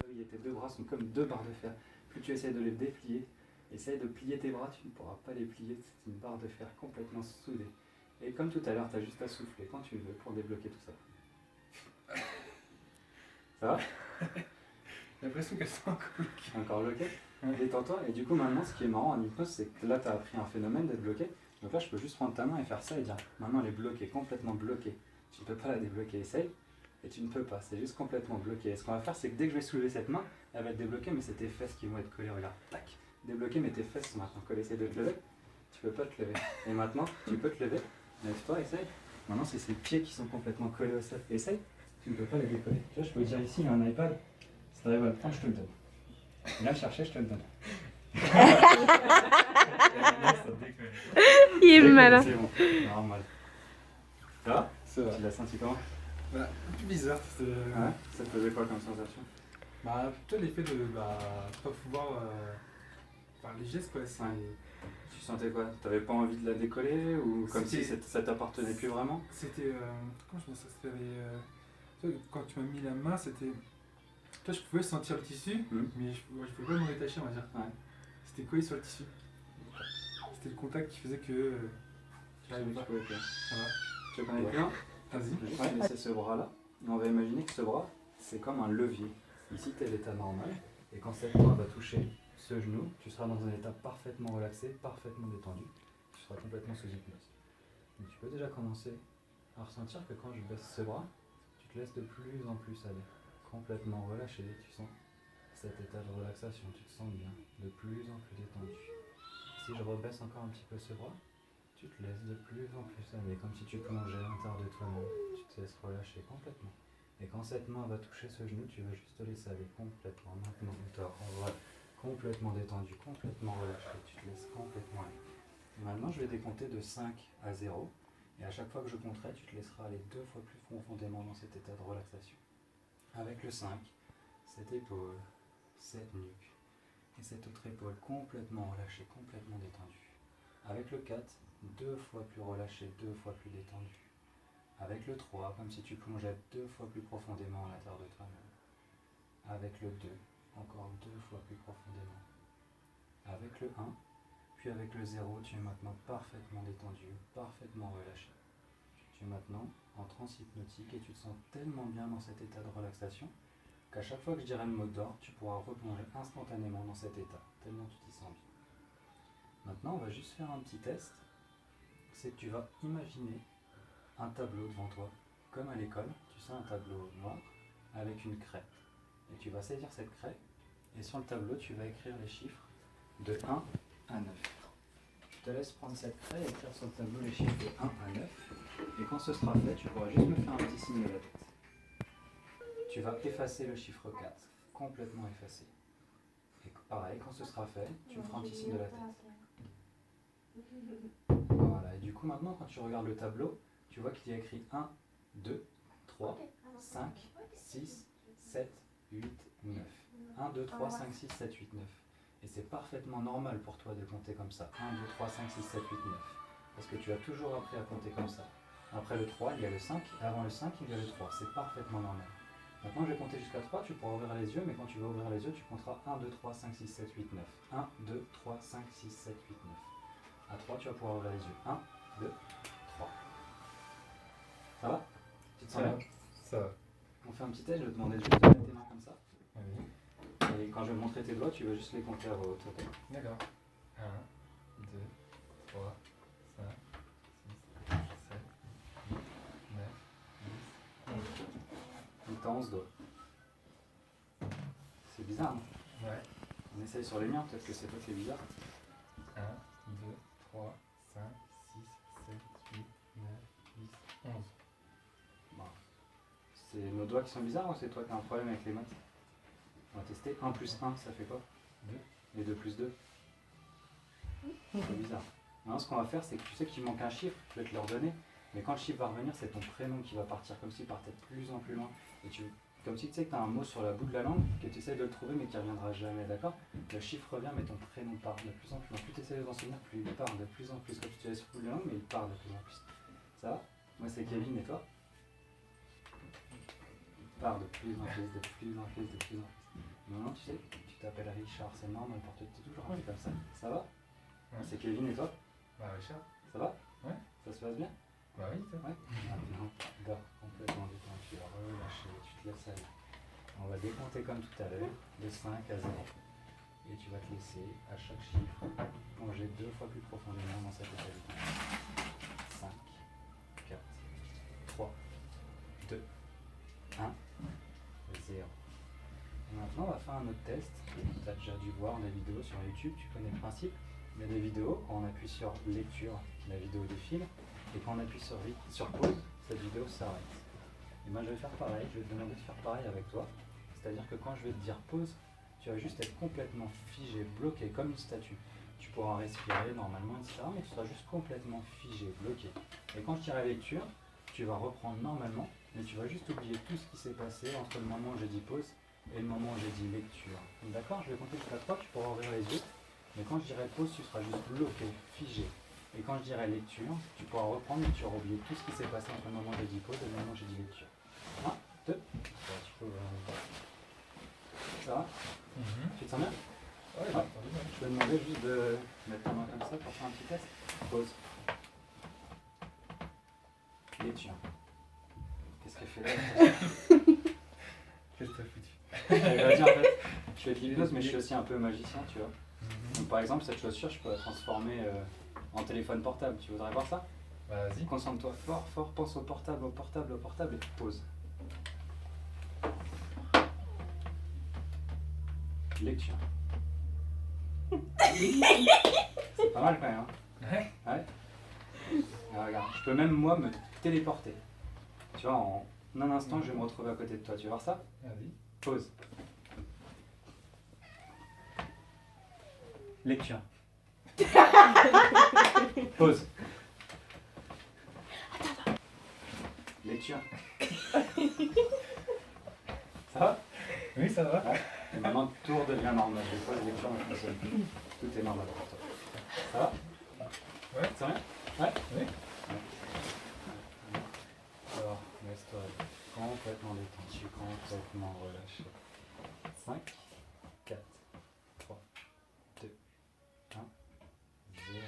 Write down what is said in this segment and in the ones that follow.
cheville et tes deux bras sont comme deux barres de fer. Plus tu essaies de les déplier, essaye de plier tes bras, tu ne pourras pas les plier, c'est une barre de fer complètement soudée. Et comme tout à l'heure, tu as juste à souffler quand tu veux pour débloquer tout ça. Ça va? J'ai l'impression qu'elles sont encore bloquées. Encore bloqué? Détends-toi. Et du coup, maintenant, ce qui est marrant en hypnose, c'est que là, tu as appris un phénomène d'être bloqué. Donc là, je peux juste prendre ta main et faire ça et dire maintenant, elle est bloquée, complètement bloquée. Tu ne peux pas la débloquer. Essaye. Et tu ne peux pas. C'est juste complètement bloqué. Et ce qu'on va faire, c'est que dès que je vais soulever cette main, elle va être débloquée, mais c'est tes fesses qui vont être collées. Regarde. Tac. Débloqué, mais tes fesses sont maintenant collées. Essaye de te lever. Tu peux pas te lever. Et maintenant, tu peux te lever. Lève-toi, essaye. Maintenant, c'est ces pieds qui sont complètement collés au sol. Essaye. Tu ne peux pas les décoller. Tu vois, je peux dire ici, il y a un iPad. Si tu arrives à le prendre, je te le donne. Viens le chercher, je te le donne. Il est malin. C'est bon, normal. Ça va? Ça va. Tu l'as senti comment? Bah, un peu bizarre. Ouais. Ça te faisait quoi comme sensation? Bah, plutôt l'effet de pas pouvoir faire les gestes, quoi. C'est... Ouais. Tu sentais quoi? T'avais pas envie de la décoller ou comme si C'était- ça t'appartenait plus vraiment? C'était. Comment je me ça se fait tu vois, quand tu m'as mis la main, c'était. Toi, je pouvais sentir le tissu, mais je pouvais pas m'en détacher, on va dire. Ouais. C'était collé sur le tissu. C'était le contact qui faisait que. J'arrivais pas. Ça va. Tu veux qu'on aille plus loin? Vas-y. Je vais juste laisser ce bras-là. Et on va imaginer que ce bras, c'est comme un levier. Ici, tu es à l'état normal. Et quand cette main va toucher ce genou, tu seras dans un état parfaitement relaxé, parfaitement détendu. Tu seras complètement sous hypnose. Donc tu peux déjà commencer à ressentir que quand je baisse ce bras, tu te laisses de plus en plus aller. Complètement relâché, tu sens cet état de relaxation, tu te sens bien, de plus en plus détendu. Si je rebaisse encore un petit peu ce bras, tu te laisses de plus en plus aller, comme si tu plongeais à l'intérieur de toi-même. Tu te laisses relâcher complètement. Et quand cette main va toucher ce genou, tu vas juste te laisser aller complètement. Maintenant, tu es complètement détendu, complètement relâché. Tu te laisses complètement aller. Et maintenant, je vais décompter de 5 à 0. Et à chaque fois que je compterai, tu te laisseras aller 2 fois plus profondément dans cet état de relaxation. Avec le 5, cette épaule, cette nuque et cette autre épaule complètement relâchée, complètement détendue. Avec le 4, 2 fois plus relâché, 2 fois plus détendu. Avec le 3, comme si tu plongeais 2 fois plus profondément à l'intérieur de toi-même. Avec le 2, encore 2 fois plus profondément. Avec le 1, puis avec le 0, tu es maintenant parfaitement détendu, parfaitement relâché. Tu es maintenant en transe hypnotique et tu te sens tellement bien dans cet état de relaxation qu'à chaque fois que je dirai le mot d'ordre, tu pourras replonger instantanément dans cet état, tellement tu t'y sens bien. Maintenant, on va juste faire un petit test. C'est que tu vas imaginer un tableau devant toi, comme à l'école, tu sais, un tableau noir avec une craie. Et tu vas saisir cette craie et sur le tableau, tu vas écrire les chiffres de 1 à 9. Je te laisse prendre cette craie et écrire sur le tableau les chiffres de 1 à 9. Et quand ce sera fait, tu pourras juste me faire un petit signe de la tête. Tu vas effacer le chiffre 4, complètement effacé. Et pareil, quand ce sera fait, tu me feras un petit signe de la tête. Voilà, et du coup maintenant quand tu regardes le tableau, tu vois qu'il y a écrit 1, 2, 3, 5, 6, 7, 8, 9. 1, 2, 3, 5, 6, 7, 8, 9. Et c'est parfaitement normal pour toi de compter comme ça. 1, 2, 3, 5, 6, 7, 8, 9. Parce que tu as toujours appris à compter comme ça. Après le 3, il y a le 5, et avant le 5, il y a le 3. C'est parfaitement normal. Maintenant, je vais compter jusqu'à 3, tu pourras ouvrir les yeux, mais quand tu vas ouvrir les yeux, tu compteras 1, 2, 3, 5, 6, 7, 8, 9. 1, 2, 3, 5, 6, 7, 8, 9. À 3, tu vas pouvoir ouvrir les yeux. 1, 2, 3. Ça va? Tu te sens bien? Ça va. On fait un petit test, je vais te demander juste de mettre tes mains comme ça. Oui. Et quand je vais montrer tes doigts, tu vas juste les compter à voix haute. Ok? D'accord. 1, 2, 3, 5, 6, 7, 8, 9, 10, 11. Donc t'as 11 doigts. C'est bizarre, non? Ouais. On essaye sur les miens, peut-être que c'est toi qui est bizarre. 1, 2, 3, 5, 6, 7, 8, 9, 10, 11. Bon. C'est nos doigts qui sont bizarres ou c'est toi qui as un problème avec les maths? On va tester. 1 plus 1, ça fait quoi? 2. Et 2 plus 2? C'est bizarre. Maintenant, ce qu'on va faire, c'est que tu sais qu'il manque un chiffre, je vais te le redonner. Mais quand le chiffre va revenir, c'est ton prénom qui va partir, comme s'il partait de plus en plus loin. Et comme si tu sais que tu as un mot sur la bout de la langue, que tu essaies de le trouver mais qui ne reviendra jamais, d'accord? Le chiffre revient mais ton prénom part de plus en plus loin. Plus tu essaies de t'en souvenir, plus il part de plus en plus. Comme tu laisses sur la bout de la langue, mais il part de plus en plus. Ça va? Moi c'est Kevin et toi? Pars de plus en plus, de plus en plus, de plus en plus. Maintenant, tu sais, tu t'appelles Richard, c'est normal pour toi, tu es toujours appelé comme ça. Ça va? Ouais. C'est Kevin et toi? Bah, Richard. Ça va? Ouais. Ça se passe bien? Bah oui, toi. Ouais. Maintenant, dors complètement détendu, relâché, tu te laisses aller. On va décompter comme tout à l'heure, de 5 à 0. Et tu vas te laisser, à chaque chiffre, plonger 2 fois plus profondément dans cette état détendu. 5, 4, 3, 2, 1, 0. Et maintenant, on va faire un autre test. Tu as déjà dû voir des vidéos sur YouTube, tu connais le principe. Il y a des vidéos, quand on appuie sur lecture, la vidéo défile. Et quand on appuie sur pause, cette vidéo s'arrête. Et moi, je vais faire pareil. Je vais te demander de faire pareil avec toi. C'est-à-dire que quand je vais te dire pause, tu vas juste être complètement figé, bloqué, comme une statue. Tu pourras respirer normalement, etc. Mais tu seras juste complètement figé, bloqué. Et quand je dirai lecture, tu vas reprendre normalement, mais tu vas juste oublier tout ce qui s'est passé entre le moment où j'ai dit pause et le moment où j'ai dit lecture. D'accord? Je vais compter jusqu'à 3, tu pourras ouvrir les yeux. Mais quand je dirai pause, tu seras juste bloqué, figé. Et quand je dirai lecture, tu pourras reprendre et tu auras oublié tout ce qui s'est passé entre le moment où j'ai dit pause et le moment où j'ai dit lecture. 1, 2, 3, tu peux ouvrir les yeux. Ça va? Tu te sens bien? Ouais, Ouais. Je vais te demander juste de mettre ta main comme ça pour faire un petit test. Pause. Lecture. Qu'est-ce qu'elle fait là? Qu'est-ce que t'as foutu? Vas-y, en fait, je fais de l'hypnose, mais je suis aussi un peu magicien, tu vois. Donc, par exemple, cette chaussure, je peux la transformer en téléphone portable. Tu voudrais voir ça? Bah, vas-y. Concentre-toi fort, fort, pense au portable, au portable, au portable et pause. Lecture. C'est pas mal quand même, hein? Ouais. Ouais. Alors, regarde, je peux même moi me téléporter. Tu vois, en un instant, je vais me retrouver à côté de toi. Tu veux voir ça? Vas-y. Pause. Lecture. Pause. Lecture. Ça va? Oui, ça va. Ouais. Et maintenant, tout redevient normal. Des fois, les lectures ne fonctionnent plus. Tout est normal pour toi. Ça va? Ouais. C'est rien? Ouais? Oui. Alors, laisse-toi complètement détendu, complètement relâché. 5, 4, 3, 2, 1, 0.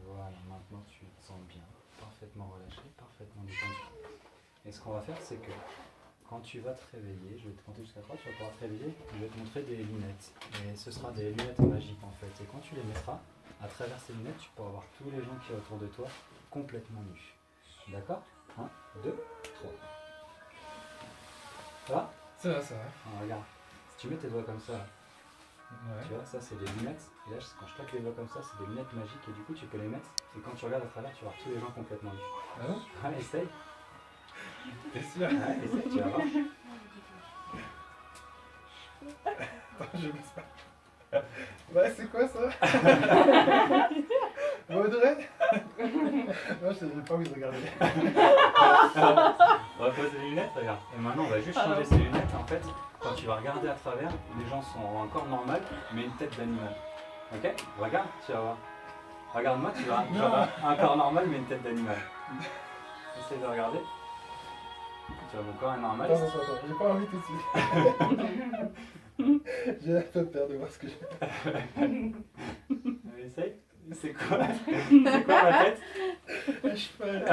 Voilà, maintenant tu te sens bien, parfaitement relâché, parfaitement détendu. Et ce qu'on va faire, c'est que quand tu vas te réveiller, je vais te compter jusqu'à 3, tu vas pouvoir te réveiller, je vais te montrer des lunettes. Et ce sera des lunettes magiques en fait. Et quand tu les mettras, à travers ces lunettes, tu pourras voir tous les gens qui sont autour de toi complètement nus. D'accord? 1, 2, 3. Ça va? Ça va, ça va. Alors, regarde, si tu mets tes doigts comme ça, Ouais. tu vois, ça c'est des lunettes. Et là, quand je claque les doigts comme ça, c'est des lunettes magiques. Et du coup, tu peux les mettre. Et quand tu regardes à travers, tu vas voir tous les gens complètement nus. Ah bon? Ouais, essaye. T'es sûr? Ouais, essaye, tu vas voir. Attends, je baisse pas. Ouais, c'est quoi ça? Audrey? Moi, j'ai pas envie de regarder. On va poser les lunettes, regarde. Et maintenant, on va juste changer ces lunettes. En fait, quand tu vas regarder à travers, les gens sont encore normaux, mais une tête d'animal. Ok? Regarde, tu vas voir. Regarde-moi, tu vas voir un corps normal, mais une tête d'animal. Essaye de regarder. Tu vas mon corps est normal. Attends, j'ai pas envie tout de suite. J'ai un peu peur de voir ce que j'ai. Essaye. C'est quoi ma tête? Un cheval.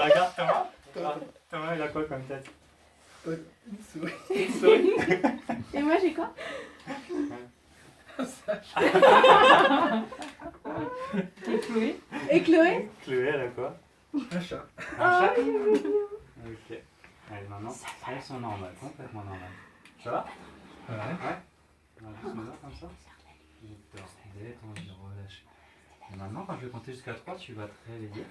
Regarde Thomas. Thomas, il a quoi comme tête? Une souris. Une souris. Et moi j'ai quoi? Et Chloé? Et Chloé? Chloé, elle a quoi? Un chat. Un chat? Ok. Allez, maintenant, elles sont normales, complètement normales. Ça va? Ouais. Ouais. On va juste me mettre comme ça. Détendu, relâché. Et maintenant, quand je vais compter jusqu'à 3, tu vas te réveiller.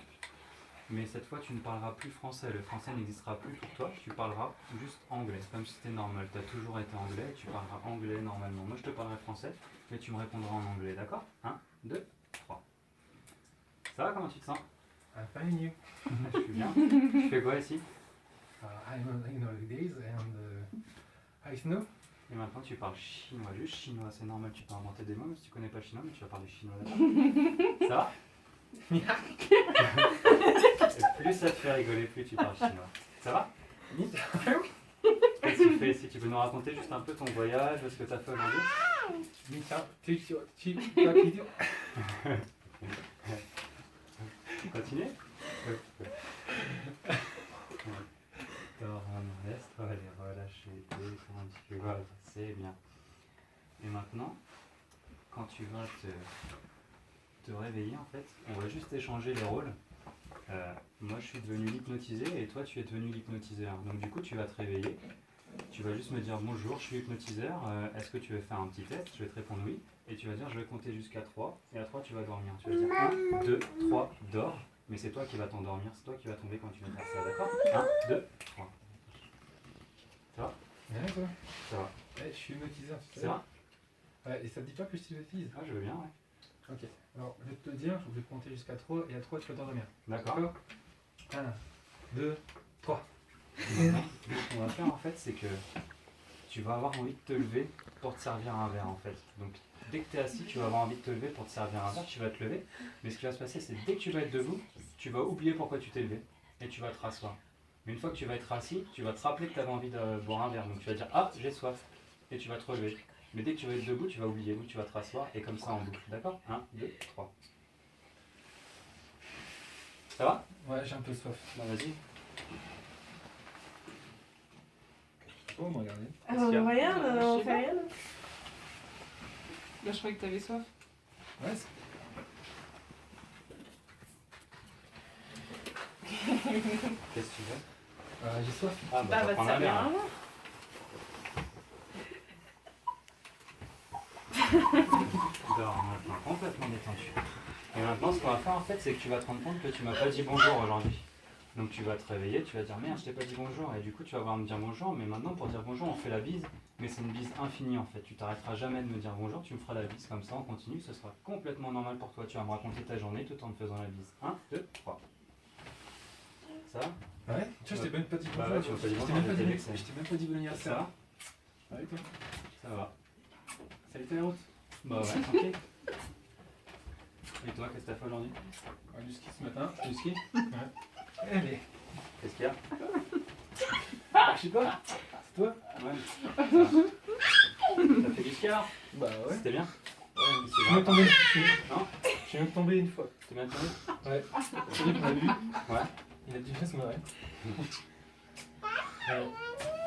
Mais cette fois, tu ne parleras plus français. Le français n'existera plus pour toi. Tu parleras juste anglais, comme si c'était normal. Tu as toujours été anglais et tu parleras anglais normalement. Moi, je te parlerai français, mais tu me répondras en anglais, d'accord? 1, 2, 3. Ça va? Comment tu te sens? I'm fine, you. Je suis bien. Tu fais quoi ici? I'm on holidays and I snow. Et maintenant, tu parles chinois, juste chinois. C'est normal, tu peux inventer des mots, même si tu connais pas le chinois, mais tu vas parler chinois là. Ça va? Et plus ça te fait rigoler, plus tu parles chinois. Ça va? Qu'est-ce que tu fais ici? Tu peux nous raconter juste un peu ton voyage, ce que tu as fait aujourd'hui? Continuez. Laisse-toi aller relâcher quand tu vas, c'est bien. Et maintenant, quand tu vas te réveiller, en fait, on va juste échanger les rôles. Moi, je suis devenu l'hypnotisé et toi, tu es devenu l'hypnotiseur. Donc, du coup, tu vas te réveiller. Tu vas juste me dire bonjour, je suis hypnotiseur. Est-ce que tu veux faire un petit test? Je vais te répondre oui. Et tu vas dire je vais compter jusqu'à 3. Et à 3, tu vas dormir. Tu vas dire 1, 2, 3, dors. Mais c'est toi qui vas t'endormir. C'est toi qui vas tomber quand tu vas faire ça. D'accord? 1, 2, 3. Ça va? Bien, toi? Ça va. Je suis hypnotiseur. C'est vrai? Ouais, et ça te dit pas que je t'hypnotise? Ah, je veux bien, ouais. Ok. Alors, je vais te le dire, je vais compter jusqu'à 3 et à 3, tu vas t'endormir. D'accord. 1, 2, 3. Ce qu'on va faire en fait, c'est que tu vas avoir envie de te lever pour te servir un verre en fait. Donc dès que tu es assis, tu vas avoir envie de te lever pour te servir un verre, tu vas te lever. Mais ce qui va se passer, c'est dès que tu vas être debout, tu vas oublier pourquoi tu t'es levé et tu vas te rasseoir. Mais une fois que tu vas être assis, tu vas te rappeler que tu avais envie de boire un verre. Donc tu vas dire ah j'ai soif et tu vas te relever. Mais dès que tu vas être debout, tu vas oublier, donc tu vas te rasseoir et comme ça en boucle. D'accord? 1, 2, 3. Ça va? Ouais, j'ai un peu soif. Bah vas-y. Oh, me regarder. Ah bah rien, on Je sais fait rien. Là, je croyais que t'avais soif. Ouais, Qu'est-ce que tu veux? j'ai soif. Ah Bah, va va te prendre un servir verre. un verre. Dors maintenant, complètement détendu. Et maintenant, ce qu'on va faire en fait, c'est que tu vas te rendre compte que tu m'as pas dit bonjour aujourd'hui. Donc tu vas te réveiller, tu vas dire merde, je t'ai pas dit bonjour. Et du coup, tu vas voir me dire bonjour. Mais maintenant, pour dire bonjour, on fait la bise. Mais c'est une bise infinie en fait. Tu t'arrêteras jamais de me dire bonjour, tu me feras la bise comme ça, on continue. Ce sera complètement normal pour toi. Tu vas me raconter ta journée tout en me faisant la bise. 1, 2, 3. Ça va? Ouais, tu vois, je t'ai même pas dit Bah bonjour. ouais, tu m'as pas dit Je t'ai bonjour, même pas j'étais dit- vexé. je t'ai même pas dit bon Ça anniversaire. va? Ouais, toi? Ça va. Salut, ta route. Bah ouais, tranquille. Et toi, qu'est-ce que t'as fait aujourd'hui? Du ski ce matin. Du ski? Ouais. Allez. Qu'est-ce qu'il y a? Je sais pas. C'est toi? Ouais. T'as fait du ski alors? Bah ouais. C'était bien? Ouais, C'est je suis bien. même tombé. Non? Je suis même tombé une fois. T'es bien tombé? Ouais. Celui qu'on a vu, Ouais. il a déjà se marrer.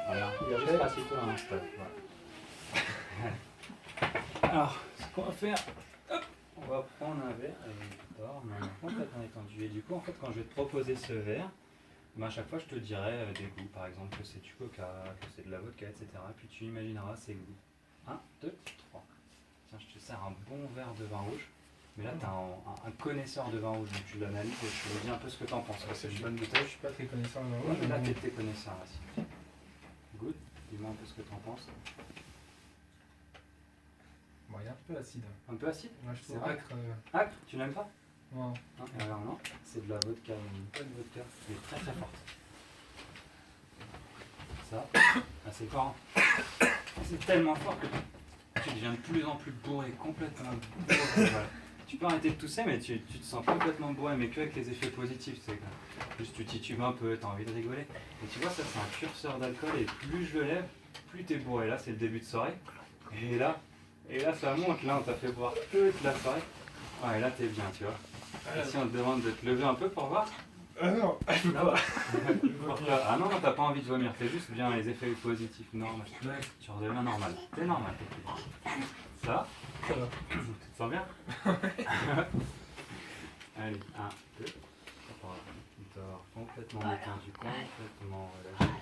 Voilà. Il y a juste assis-toi un instant. Alors, ce qu'on va faire, hop, on va prendre un verre et dehors, on est complètement étendu. Et du coup, en fait, quand je vais te proposer ce verre, ben à chaque fois, je te dirai des goûts, par exemple, que c'est du coca, que c'est de la vodka, etc. Puis tu imagineras ces goûts. 1, 2, 3. Tiens, je te sers un bon verre de vin rouge. Mais là, tu as un connaisseur de vin rouge, donc tu l'analyses et tu me dis un peu ce que tu en penses. C'est une bonne bouteille. Je suis pas très connaissant en Ouais, rouge. mais là, t'es connaisseur, là, si. Good. Dis-moi un peu ce que tu en penses. Bon, il est un peu acide. Un peu acide? Moi, je C'est trouve vrai. acre. Ah, tu n'aimes pas? Non. Non, alors non, c'est de la vodka, une bonne vodka, mais très très forte. Ça, c'est fort. Hein. C'est tellement fort que tu deviens de plus en plus bourré, complètement bourré. Voilà. Tu peux arrêter de tousser, mais tu te sens complètement bourré, mais que avec les effets positifs. C'est juste tu titubes un peu, tu as envie de rigoler. Et tu vois, ça c'est un curseur d'alcool, et plus je le lève, plus tu es bourré. Là, c'est le début de soirée. Et là ça monte, là on t'a fait boire toute la soirée. Ouais, et là t'es bien, tu vois. Et si on te demande de te lever un peu pour voir? Ah non, je peux Non. pas. Ah non, t'as pas envie de vomir, t'es juste bien les effets positifs. Normal. Tu redeviens normal. T'es normal. Ça va? Ça va. Tu te sens bien? Allez, 1, 2, 3. Dors complètement détendu, complètement relâché.